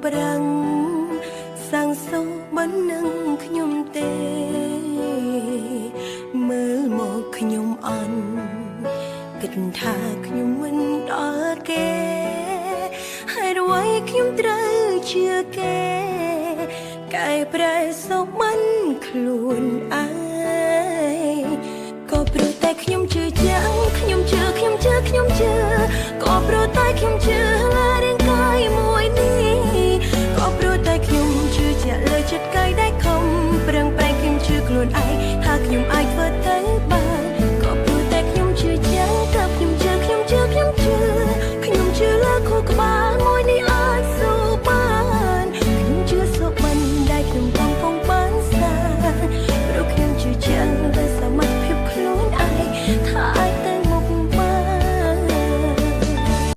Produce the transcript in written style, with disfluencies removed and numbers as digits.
ប្រាំងសាំងសូមិននឹងខ្ញុំទេមើលមកខ្ញុំអន់គិតថាខ្ញុំមិនដល់គេហើយអ្វីខ្ញុំត្រូវជឿគេកែប្រែសូមិនខ្លួនឯងក៏ព្រោះតែខ្ញុំជឿចាំងខ្ញុំជឿក៏ព្រោះតែខ្ញុំជឿរាងកាយមួយ